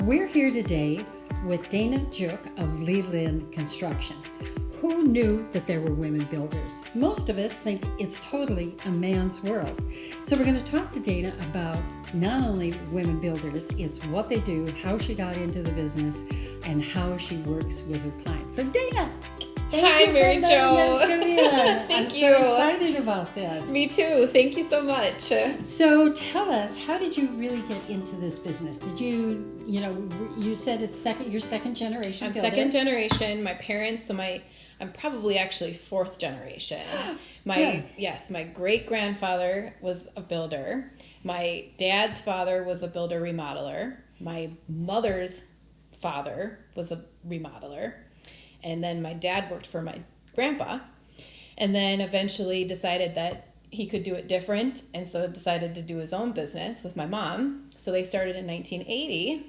We're here today with Dana Dzuik of Lee Lyn Construction. Who knew that there were women builders? Most of us think it's totally a man's world. So we're going to talk to Dana about not only women builders, it's what they do, how she got into the business, and how she works with her clients. So Dana, Hi, Mary Jo. Thank I'm you. so excited about this. Me too. Thank you so much. So tell us, how did you really get into this business? Did you, you said it's you're second generation I'm builder. second generation. My parents, I'm probably actually fourth generation. My great grandfather was a builder. My dad's father was a builder remodeler. My mother's father was a remodeler. And then my dad worked for my grandpa, and then eventually decided that he could do it different, and so decided to do his own business with my mom. So they started in 1980.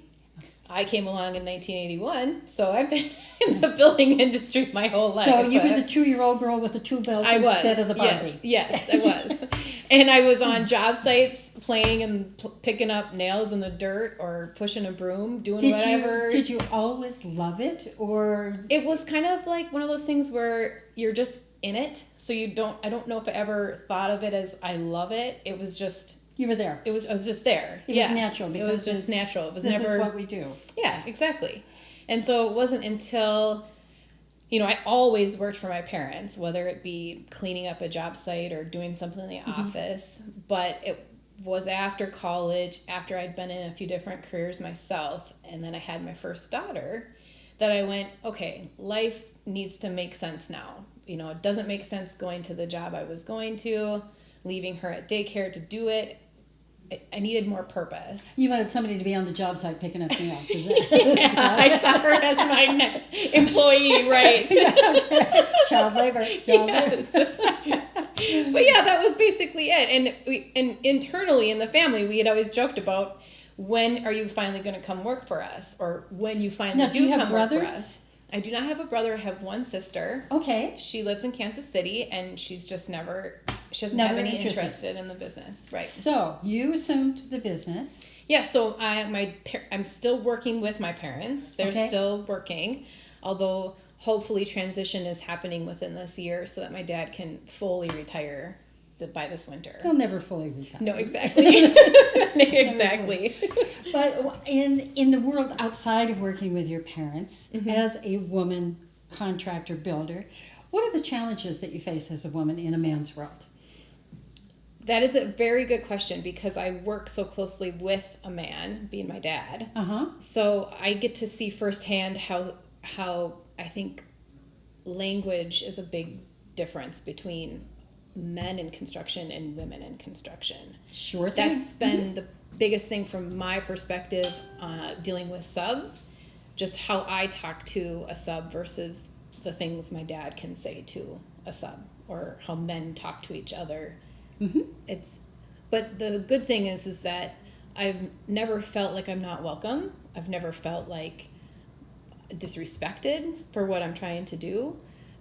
I came along in 1981, so I've been in the building industry my whole life. So you were the 2-year-old girl with the tool belt instead of the Barbie. Yes, I was. And I was on job sites playing and picking up nails in the dirt or pushing a broom, doing whatever. Did you always love it, or? It was kind of like one of those things where you're just in it. So I don't know if I ever thought of it as I love it. It was just. You were there. I was just there. It was natural. Because it was just natural. It was this never. Is what we do. Yeah, exactly. And so it wasn't until, I always worked for my parents, whether it be cleaning up a job site or doing something in the office. But it was after college, after I'd been in a few different careers myself, and then I had my first daughter, that I went, okay, life needs to make sense now. It doesn't make sense going to the job I was going to, leaving her at daycare to do it. I needed more purpose. You wanted somebody to be on the job site picking up nails. I saw her as my next employee, right? Child labor. Yes. But yeah, that was basically it. And internally in the family, we had always joked about, when are you finally going to come work for us? Or when you finally do come work for us. I do not have a brother. I have one sister. Okay. She lives in Kansas City, and she's just she doesn't have any interest in the business. Right. So you assumed the business. Yeah, so I'm still working with my parents. They're still working, although hopefully transition is happening within this year so that my dad can fully retire by this winter. They'll never fully retire. No, exactly. Exactly. But in the world outside of working with your parents, as a woman contractor builder, what are the challenges that you face as a woman in a man's world? That is a very good question, because I work so closely with a man, being my dad. So I get to see firsthand how I think language is a big difference between men in construction and women in construction. Sure thing. That's been the biggest thing from my perspective, dealing with subs, just how I talk to a sub versus the things my dad can say to a sub, or how men talk to each other. But the good thing is that I've never felt like I'm not welcome. I've never felt like disrespected for what I'm trying to do.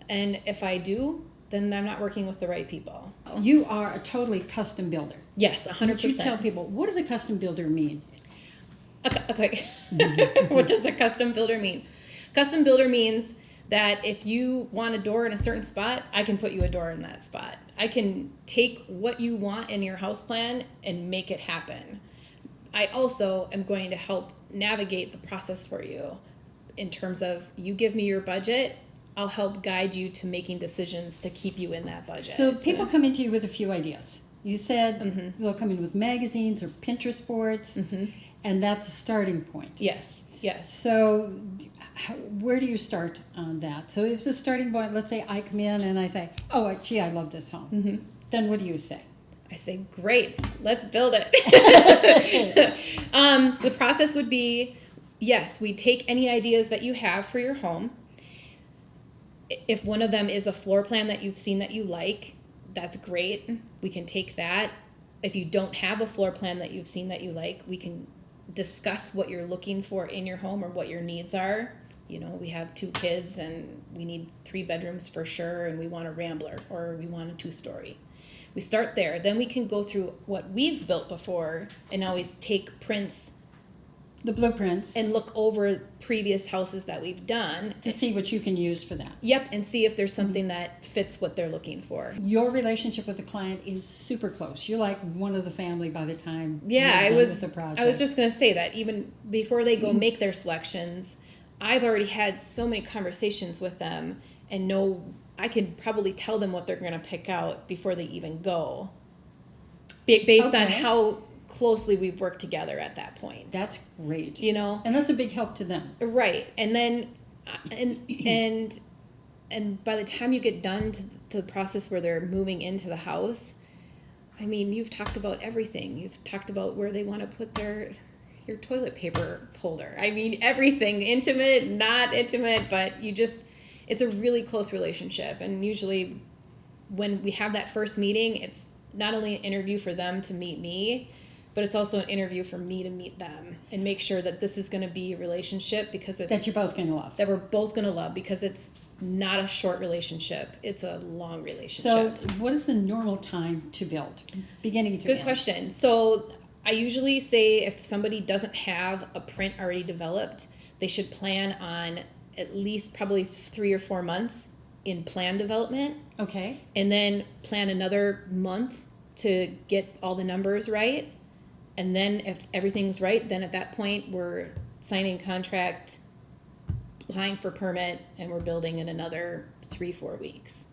And if I do, then I'm not working with the right people. You are a totally custom builder. Yes, 100%. Would you tell people, what does a custom builder mean? Okay. What does a custom builder mean? Custom builder means that if you want a door in a certain spot, I can put you a door in that spot. I can take what you want in your house plan and make it happen. I also am going to help navigate the process for you in terms of, you give me your budget, I'll help guide you to making decisions to keep you in that budget. So people come into you with a few ideas. You said they'll come in with magazines or Pinterest boards, and that's a starting point. Yes. So where do you start on that? So if the starting point, let's say I come in and I say, oh, gee, I love this home. Then what do you say? I say, great, let's build it. The process would be, yes, we take any ideas that you have for your home. If one of them is a floor plan that you've seen that you like, that's great. We can take that. If you don't have a floor plan that you've seen that you like, we can discuss what you're looking for in your home or what your needs are. We have 2 kids and we need 3 bedrooms for sure, and we want a rambler or we want a 2-story. We start there. Then we can go through what we've built before and always take prints The blueprints. and look over previous houses that we've done. To see what you can use for that. Yep, and see if there's something that fits what they're looking for. Your relationship with the client is super close. You're like one of the family by the time Yeah, you're done with the project. I was just going to say that even before they go make their selections, I've already had so many conversations with them and know I can probably tell them what they're going to pick out before they even go, based on how closely we've worked together at that point. That's great. You know, and that's a big help to them. right? And then, and by the time you get done to the process where they're moving into the house, I mean, you've talked about everything. You've talked about where they want to put your toilet paper holder. I mean, everything, intimate, not intimate, but it's a really close relationship. And usually when we have that first meeting, it's not only an interview for them to meet me, but it's also an interview for me to meet them and make sure that this is going to be a relationship because it's that you're both going to love. That we're both going to love, because it's not a short relationship. It's a long relationship. So what is the normal time to build, beginning to end? Good question. So I usually say if somebody doesn't have a print already developed, they should plan on at least probably 3 or 4 months in plan development. Okay. And then plan another month to get all the numbers right. And then if everything's right, then at that point we're signing contract, applying for permit, and we're building in another 3-4 weeks.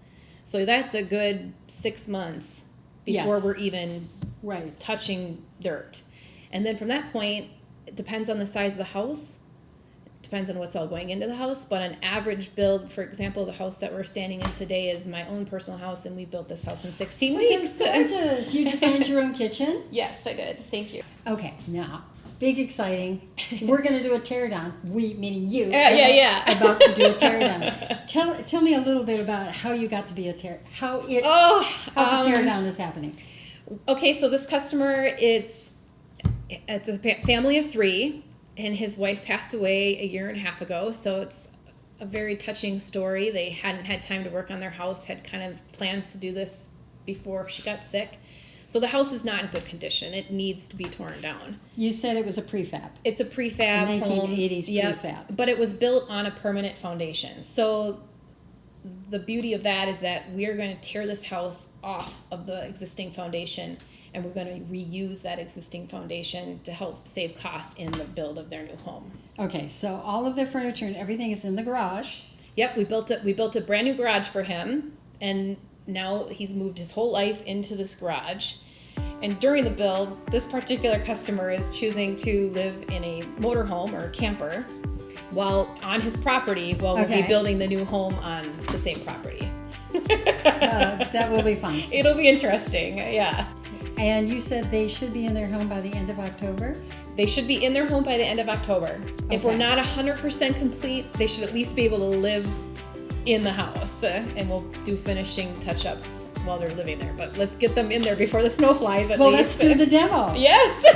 So that's a good 6 months before Yes. we're even Right. touching dirt. And then from that point, it depends on the size of the house. It depends on what's all going into the house. But an average build, for example, the house that we're standing in today is my own personal house, and we built this house in 16 Which weeks. is gorgeous. You designed your own kitchen? Yes, I did. Thank you. Okay, now, big exciting. We're going to do a teardown. We, meaning you. Yeah. About to do a teardown. Tell me a little bit about how you got to be how the teardown is happening. Okay, so this customer, it's a family of 3, and his wife passed away 1.5 years ago, so it's a very touching story. They hadn't had time to work on their house, had kind of plans to do this before she got sick. So the house is not in good condition. It needs to be torn down. You said it was a prefab. It's a prefab A 1980s home. Yep, prefab. but it was built on a permanent foundation. So the beauty of that is that we're going to tear this house off of the existing foundation, and we're going to reuse that existing foundation to help save costs in the build of their new home. Okay, so all of their furniture and everything is in the garage. Yep, we built a brand new garage for him, and now he's moved his whole life into this garage. And during the build, this particular customer is choosing to live in a motorhome or a camper while on his property while we'll be building the new home on the same property. That will be fun. It'll be interesting, yeah. And you said they should be in their home by the end of October? They should be in their home by the end of October. If we're not 100% complete, they should at least be able to live in the house, and we'll do finishing touch-ups while they're living there. But let's get them in there before the snow flies at least. Well, let's do the demo. Yes!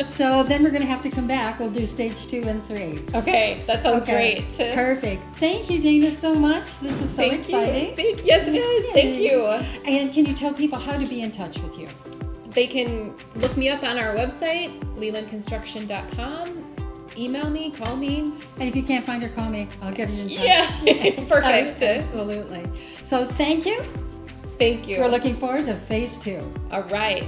So then we're going to have to come back. We'll do stage 2 and 3. Okay, that sounds great. Perfect. Thank you, Dana, so much. This is so exciting. Yes, it is. Thank you. And can you tell people how to be in touch with you? They can look me up on our website, lelandconstruction.com. Email me, call me. And if you can't find her, call me. I'll get it in touch. Yeah, perfect. Absolutely. So thank you. Thank you. We're looking forward to phase 2. All right.